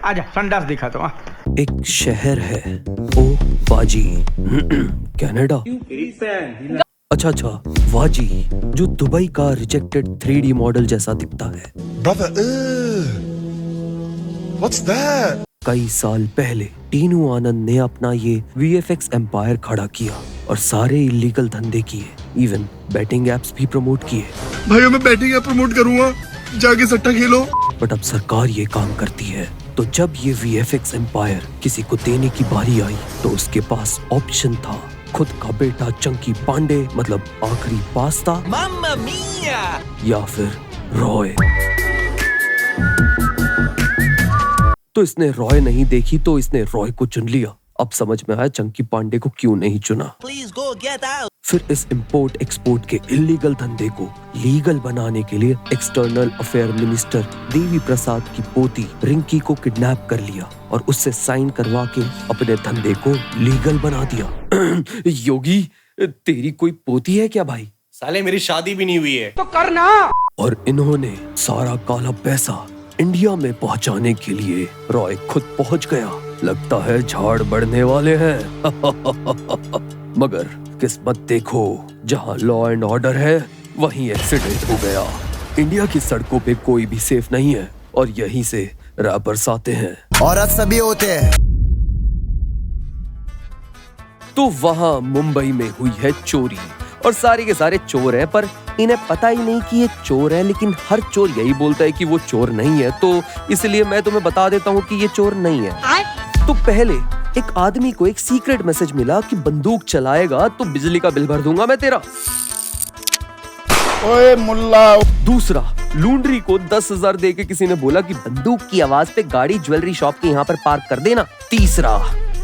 आजा संडास दिखा तो। एक शहर है ओ वाजी कनाडा। अच्छा वाजी जो दुबई का रिजेक्टेड 3D मॉडल जैसा दिखता है। Brother, what's that? कई साल पहले टीनू आनंद ने अपना ये VFX एम्पायर खड़ा किया और सारे इलीगल धंधे किए, इवन बैटिंग एप्स भी प्रमोट किए। भाइयों मैं बैटिंग ऐप प्रमोट करूंगा, जाके सट्टा खेलो। बट अब सरकार ये काम करती है, तो जब ये VFX एम्पायर किसी को देने की बारी आई तो उसके पास ऑप्शन था खुद का बेटा चंकी पांडे मतलब आखिरी पास्ता, माम्मा मिया, या फिर रॉय। तो इसने रॉय नहीं देखी तो इसने रॉय को चुन लिया। अब समझ में आया चंकी पांडे को क्यों नहीं चुना। Please go get out. फिर इस इंपोर्ट एक्सपोर्ट के इलीगल धंधे को लीगल बनाने के लिए external affair minister Devi Prasad की पोती रिंकी को किडनैप कर लिया और उससे साइन करवा के अपने धंधे को लीगल बना दिया। योगी तेरी कोई पोती है क्या भाई? साले मेरी शादी भी नहीं हुई है तो करना। और इन्होंने सारा काला पैसा इंडिया में पहुंचाने के लिए रॉय खुद पहुंच गया। लगता है झाड़ बढ़ने वाले हैं। मगर किस्मत देखो, जहां लॉ एंड ऑर्डर है वहीं एक्सीडेंट हो गया। इंडिया की सड़कों पे कोई भी सेफ नहीं है और यहीं से रैपर्स आते हैं। औरत सभी होते हैं। तो वहां मुंबई में हुई है चोरी और सारे के सारे चोर हैं, पर इन्हें पता ही नहीं कि ये चोर है। लेकिन हर चोर यही बोलता है कि वो चोर नहीं है, तो इसलिए मैं तुम्हें बता देता हूँ कि ये चोर नहीं है। तो पहले एक आदमी को एक सीक्रेट मैसेज मिला कि बंदूक चलाएगा तो बिजली का बिल भर दूंगा मैं तेरा। ओए मुल्ला। दूसरा, लूंड्री को 10,000 दे के किसी ने बोला कि बंदूक की आवाज पे गाड़ी ज्वेलरी शॉप के यहाँ पर पार्क कर देना। तीसरा,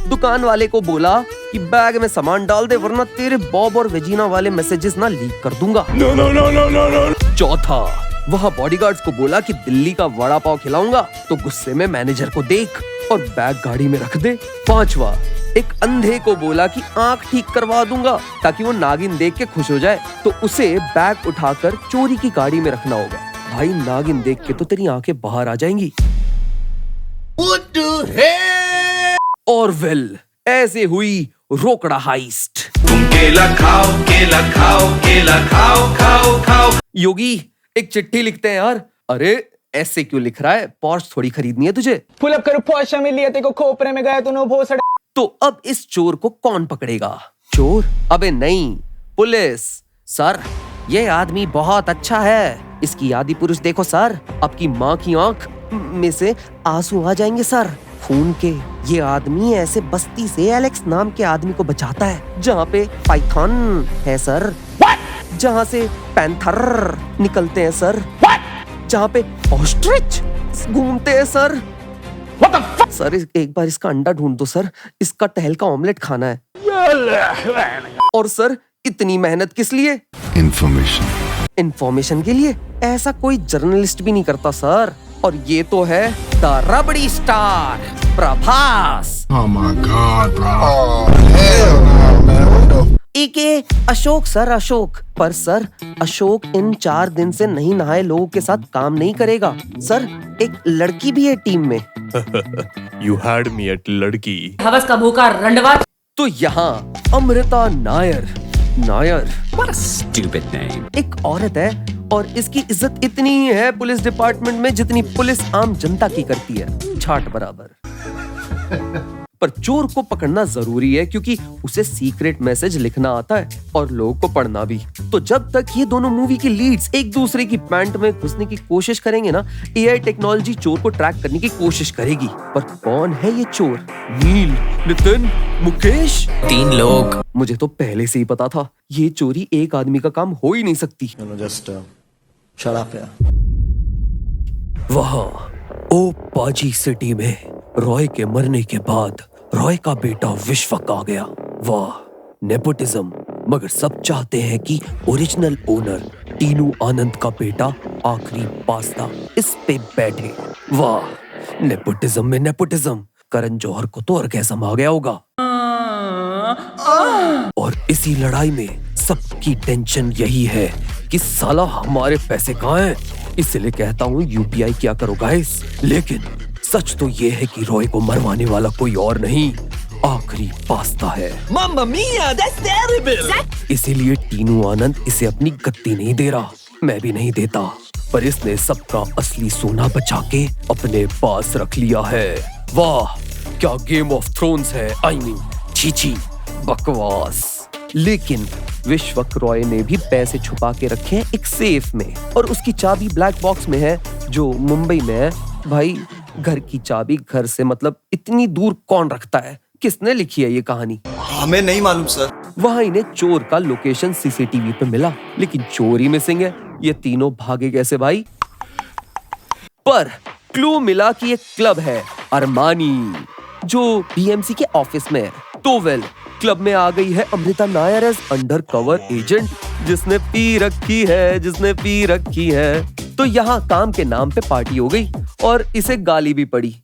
दुकान वाले को बोला कि बैग में सामान डाल दे वरना तेरे बॉब और वेजिना वाले मैसेजेस ना लीक कर दूंगा। नो। चौथा, वहाँ बॉडीगार्ड्स को बोला कि दिल्ली का वड़ा पाव खिलाऊंगा तो गुस्से में मैनेजर को देख और बैग गाड़ी में रख दे। पांचवा, एक अंधे को बोला कि आंख ठीक करवा दूंगा ताकि वो नागिन देख के खुश हो जाए, तो उसे बैग उठाकर चोरी की गाड़ी में रखना होगा। भाई नागिन देख के तो तेरी आंखें बाहर आ जाएंगी। और वेल ऐसे हुई रोकड़ा हाइस्ट। तुम केला खाओ केला खाओ केला खाओ खाओ खाओ। योगी एक चिट्ठी लिखते हैं यार। अरे ऐसे क्यों लिख रहा है? पॉर्श थोड़ी खरीदनी है तुझे। पुल अप करो पॉर्श में लिया तेको खोपरे में गया तूने भोसड़ा। तो अब इस चोर को कौन पकड़ेगा? चोर? अबे नहीं, पुलिस। सर ये आदमी बहुत अच्छा है, इसकी आदि पुरुष देखो सर, आपकी माँ की आंख में से आंसू आ जाएंगे सर खून के। ये आदमी ऐसे बस्ती से एलेक्स नाम के आदमी को बचाता है जहाँ पे पाइथन है सर। जहाँ से पैंथर निकलते हैं सर। जहाँ पे ऑस्ट्रिच घूमते हैं सर। सर एक बार इसका अंडा ढूंढ दो सर, इसका टहल का ऑमलेट खाना है। और सर इतनी मेहनत किस लिए? इन्फॉर्मेशन के लिए। ऐसा कोई जर्नलिस्ट भी नहीं करता सर। और ये तो है the rebel star Prabhas. Oh my God, bro. AK Ashok sir, Ashok. पर सर अशोक इन 4 दिन से नहीं नहाए लोगों के साथ काम नहीं करेगा सर। एक लड़की भी है टीम में। You had me at लड़की। हवस का भूखा रंडवा। तो यहाँ Amrita Nair, Nair What a stupid name. एक औरत है और इसकी इज्जत इतनी ही है पुलिस डिपार्टमेंट में जितनी पुलिस आम जनता की करती है, छाट बराबर। पर चोर को पकड़ना जरूरी है क्योंकि उसे सीक्रेट मैसेज लिखना आता है और लोगों को पढ़ना भी। तो जब तक ये दोनों मूवी की लीड्स एक दूसरे की पैंट में घुसने की कोशिश करेंगे ना, AI टेक्नोलॉजी चोर को ट्रैक करने की कोशिश करेगी। पर कौन है ये चोर? नील, नितिन, मुकेश, 3 लोग। मुझे तो पहले से ही पता था ये चोरी एक आदमी का काम हो ही नहीं सकती। वहाँ ओ पाजी सिटी में रॉय के मरने के बाद रॉय का बेटा विश्वक आ गया। वाह नेपोटिज्म। मगर सब चाहते हैं कि ओरिजिनल ओनर टीनू आनंद का बेटा आखिरी पास्ता इस पे बैठे। वाह नेपोटिज्म में नेपोटिज्म। करण जौहर को तो ऑर्गेज़म आ गया होगा। और इसी लड़ाई में सबकी टेंशन यही है कि साला हमारे पैसे कहाँ हैं। इसलिए कहता हूँ UPI क्या करो गाइस। लेकिन सच तो ये है कि रॉय को मरवाने वाला कोई और नहीं, आखिरी पास्ता है। Mamma mia, that's terrible! इसीलिए टीनू आनंद इसे अपनी गद्दी नहीं दे रहा, मैं भी नहीं देता, पर इसने सबका असली सोना बचा के अपने पास रख लिया है। वाह, क्या गेम ऑफ थ्रोन्स है। आई मीन छी बकवास। लेकिन विश्वक रॉय ने भी पैसे छुपा के रखे हैं एक सेफ में, और उसकी चाबी ब्लैक बॉक्स में है जो मुंबई में है। भाई, घर की चाबी घर से मतलब इतनी दूर कौन रखता है? किसने लिखी है ये कहानी? हमें नहीं मालूम सर। वहां इन्हें चोर का लोकेशन सीसीटीवी पे मिला, लेकिन चोर ही मिसिंग है। ये तीनों भागे कैसे भाई? पर क्लू मिला कि एक क्लब है अरमानी, जो बीएमसी के ऑफिस में है। तो क्लब में आ गई है Amrita Nair as under cover agent, जिसने पी रखी है। तो यहाँ काम के नाम पे पार्टी हो गई और इसे गाली भी पड़ी।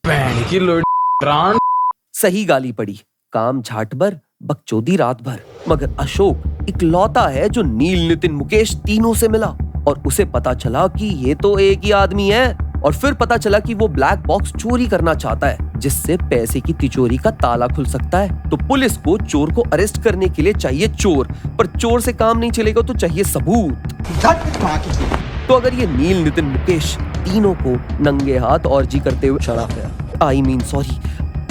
सही गाली पड़ी, काम झाट भर, बकचोदी रात भर। मगर अशोक इकलौता है जो नील, नितिन, मुकेश तीनों से मिला, और उसे पता चला कि ये तो एक ही आदमी है। और फिर पता चला कि वो ब्लैक बॉक्स चोरी करना चाहता है, जिससे पैसे की तिजोरी का ताला खुल सकता है। तो पुलिस को चोर को अरेस्ट करने के लिए चाहिए चोर, पर चोर से काम नहीं चलेगा, तो चाहिए सबूत। तो अगर ये नील, नितिन, मुकेश तीनों को नंगे हाथ ऑर्जी करते हुए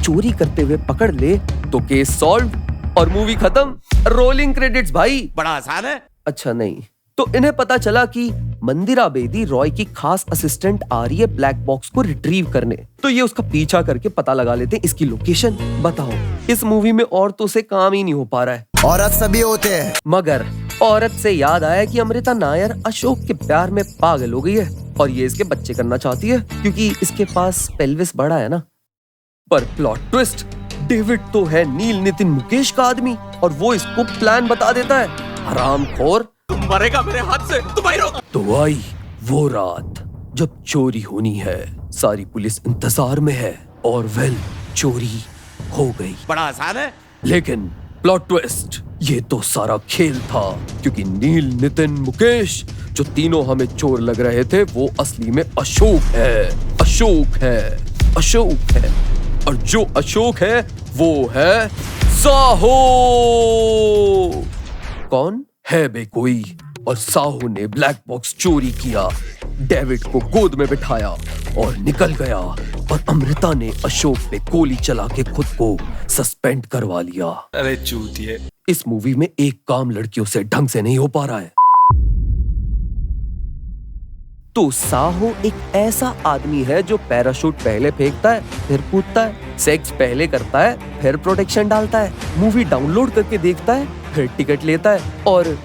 चोरी करते हुए पकड़ ले, तो केस सॉल्व और मूवी खत्म। रोलिंग क्रेडिट्स भाई। बड़ा आसान है। अच्छा नहीं, तो इन्हें पता चला कि मंदिरा बेदी रॉय की खास असिस्टेंट आ रही है ब्लैक बॉक्स को रिट्रीव करने। तो ये उसका पीछा करके पता लगा लेते हैं इसकी लोकेशन। बताओ, इस मूवी में औरतों से काम ही नहीं हो पा रहा है। औरत सभी होते हैं। मगर औरत से याद आया कि अमृता नायर अशोक के प्यार में पागल हो गई है, और ये इसके बच्चे करना चाहती है क्योंकि इसके पास पेल्विस बड़ा है ना। पर प्लॉट ट्विस्ट, डेविड तो है नील, नितिन, मुकेश का आदमी, और वो इसको प्लान बता देता है। हरामखोर, तुम मरेगा मेरे हाथ से, तुम आई रहो। तो आई वो रात जब चोरी होनी है, सारी पुलिस इंतजार में है, और चोरी हो गई। बड़ा आसान है। लेकिन प्लॉट ट्विस्ट, ये तो सारा खेल था, क्योंकि नील, नितिन, मुकेश जो तीनों हमें चोर लग रहे थे, वो असली में अशोक है। और जो अशोक है वो है साहो। कौन है बे कोई? और साहो ने ब्लैक बॉक्स चोरी किया, डेविड को गोद में बिठाया और निकल गया, और अमृता ने अशोक पे गोली चला के खुद को सस्पेंड करवा लिया। अरे चूतिए। इस मूवी में एक काम लड़कियों से ढंग से नहीं हो पा रहा है। तो साहो एक ऐसा आदमी है जो पैराशूट पहले फेंकता है, फिर कूदता है, सेक्स पहले करता है, फिर प्रोटेक्शन डालता है, मूवी डाउनलोड करके देखता है, फिर टिकट लेता है, और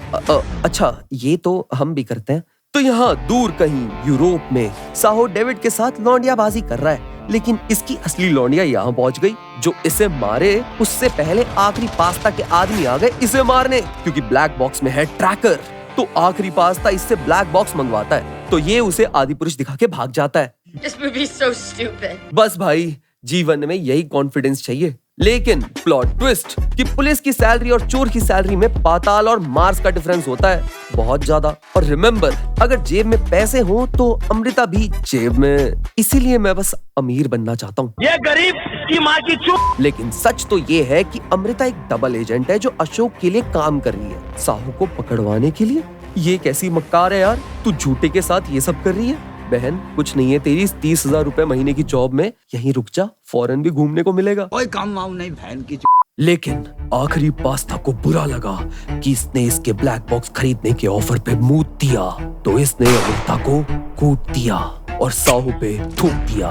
अच्छा ये तो हम भी करते हैं। तो यहाँ दूर कहीं यूरोप में साहो डेविड के साथ लौंडियाबाजी कर रहा है, लेकिन इसकी असली लौंडिया यहाँ पहुंच गई। जो इसे मारे उससे पहले आखिरी पास्ता के आदमी आ गए इसे मारने, क्योंकि ब्लैक बॉक्स में है ट्रैकर। तो आखिरी पास्ता इससे ब्लैक बॉक्स मंगवाता है, तो ये उसे आदि पुरुष दिखा के भाग जाता है। This movie is so stupid. बस भाई, जीवन में यही कॉन्फिडेंस चाहिए। लेकिन प्लॉट ट्विस्ट कि पुलिस की सैलरी और चोर की सैलरी में पाताल और मार्स का डिफरेंस होता है, बहुत ज्यादा। और रिमेंबर, अगर जेब में पैसे हो तो अमृता भी जेब में। इसीलिए मैं बस अमीर बनना चाहता हूँ। ये गरीब की माँ की चूक। लेकिन सच तो ये है कि अमृता एक डबल एजेंट है जो अशोक के लिए काम कर रही है, साहू को पकड़वाने के लिए। ये कैसी मक्कार है यार, तू झूठे के साथ ये सब कर रही है। बहन, कुछ नहीं है तेरी 30,000 रुपए महीने की जॉब में, यहीं रुक जा, फॉरेन भी घूमने को मिलेगा। कोई काम वाम नहीं बहन की। लेकिन आखिरी पास्ता को बुरा लगा कि इसने इसके ब्लैक बॉक्स खरीदने के ऑफर पे मूत दिया, तो इसने अमृता को कूट दिया और साहू पे थूक दिया।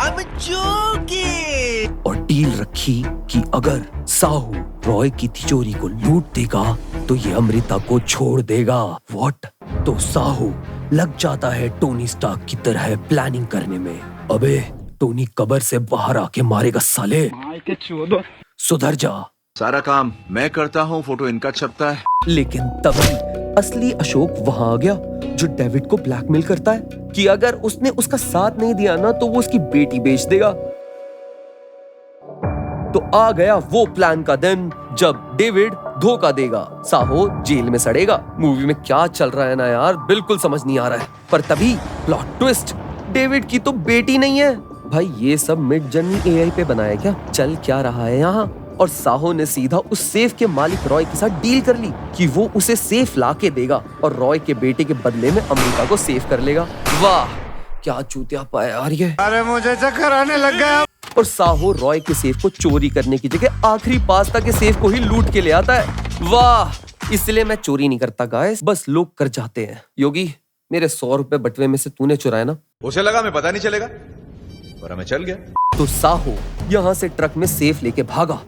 अब चूकी। और डील रखी कि अगर साहू रॉय की तिजोरी को लूट देगा तो ये अमृता को छोड़ देगा। व्हाट? तो साहू लग जाता है टोनी स्टार्क की तरह प्लानिंग करने में। अबे टोनी कब्र से बाहर आके मारेगा साले, सुधर जा। सारा काम मैं करता हूँ, फोटो इनका छपता है। लेकिन तभी असली अशोक वहां आ गया, जो डेविड को ब्लैकमेल करता है कि अगर उसने उसका साथ नहीं दिया ना तो वो उसकी बेटी बेच देगा। तो आ गया वो प्लान का दिन जब डेविड धोखा देगा, साहो जेल में सड़ेगा। मूवी में क्या चल रहा है ना यार, बिल्कुल समझ नहीं आ रहा है। पर तभी प्लॉट ट्विस्ट, डेविड की तो बेटी नहीं है, भाई ये सब मिड जर्नी एआई पे बनाया क्या? चल क्या रहा है यहाँ? और साहो ने सीधा उस सेफ के मालिक रॉय के साथ डील कर ली कि वो उसे सेफ ला के देगा और रॉय के बेटे के बदले में अमृता को सेफ कर लेगा। वाह क्या चूतिया पाया यार ये। अरे मुझे चक्कर आने लग गया। और साहो रॉय के सेफ को चोरी करने की जगह आखिरी पास्ता के सेफ को ही लूट के ले आता है। वाह, इसलिए मैं चोरी नहीं करता गाइस, बस लोग कर जाते हैं। योगी मेरे 100 रुपए बटवे में से तूने चुराया ना? उसे लगा मैं पता नहीं चलेगा और मैं चल गया। तो साहो यहाँ से ट्रक में सेफ लेके भागा।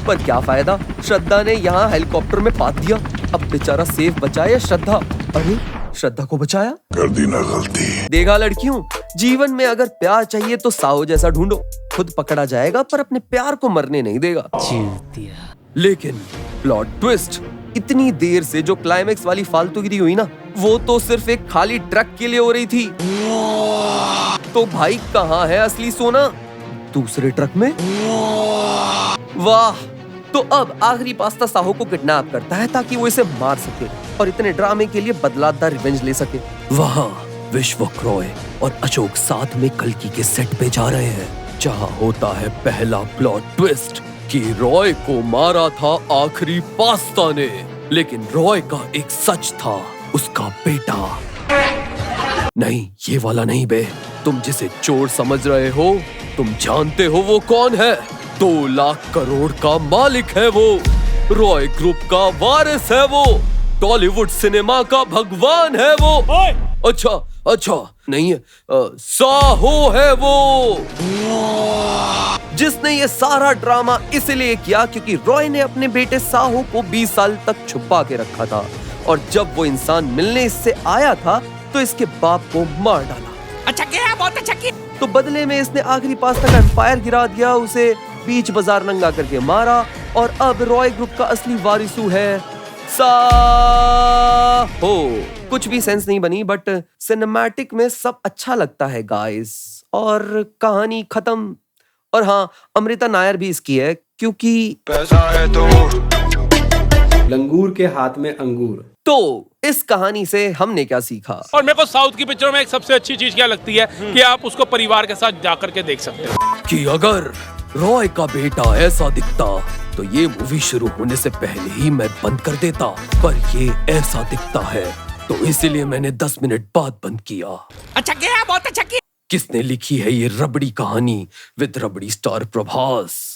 पर क्या फायदा, श्रद्धा ने यहाँ हेलीकॉप्टर में पात दिया। अब बेचारा सेफ बचा या श्रद्धा? अरे श्रद्धा को बचाया। कर दी ना गलती। देखा लड़कियों, जीवन में अगर प्यार चाहिए तो साहो जैसा ढूंढो। खुद पकड़ा जाएगा पर अपने प्यार को मरने नहीं देगा। लेकिन प्लॉट ट्विस्ट, इतनी देर से जो क्लाइमेक्स वाली फालतूगिरी हुई ना, वो तो सिर्फ एक खाली ट्रक के लिए हो रही थी। तो भाई कहाँ है असली सोना? दूसरे ट्रक में। वाह, तो अब आखिरी पास्ता साहो को किडनैप करता है ताकि वो इसे मार सके और इतने ड्रामे के लिए बदलादार रिवेंज ले सके। वहाँ विश्वक रॉय और अशोक साथ में कल्कि के सेट पे जा रहे हैं, जहाँ होता है पहला प्लॉट ट्विस्ट कि रॉय को मारा था आखिरी पास्ता ने, लेकिन रॉय का एक सच था, उसका बेटा। नहीं, ये वाला नहीं बे, तुम जिसे चोर समझ रहे हो, तुम जानते हो वो कौन है? 2 लाख करोड़ का मालिक है वो, रॉय ग्रुप का वारिस है वो, टॉलीवुड सिनेमा का भगवान है वो। अच्छा नहीं है, साहो है वो, जिसने ये सारा ड्रामा इसलिए किया क्योंकि रॉय ने अपने बेटे साहो को 20 साल तक छुपा के रखा था, और जब वो इंसान मिलने इससे आया था तो इसके बाप को मार डाला। अच्छा क्या? बहुत अच्छा किया। तो बदले में इसने आखिरी पास्ता का एम्पायर गिरा दिया, उसे बीच बाजार नंगा करके मारा, और अब रॉय ग्रुप का असली वारिसू है साहो। कुछ भी सेंस नहीं बनी, बट सिनेमैटिक में सब अच्छा लगता है गाइस, और कहानी खत्म। और हाँ, अमृता नायर भी इसकी है क्योंकि पैसा है तो लंगूर के हाथ में अंगूर। तो इस कहानी से हमने क्या सीखा? और मेरे को साउथ की पिक्चरों में एक सबसे अच्छी चीज क्या लगती है कि आप उसको परिवार के साथ जाकर के देख सकते हो। कि अगर रॉय का बेटा ऐसा दिखता तो ये मूवी शुरू होने से पहले ही मैं बंद कर देता, पर ये ऐसा दिखता है तो इसीलिए मैंने 10 मिनट बाद बंद किया। अच्छा क्या? बहुत अच्छा किया। किसने लिखी है ये रबड़ी कहानी विद रबड़ी स्टार प्रभास?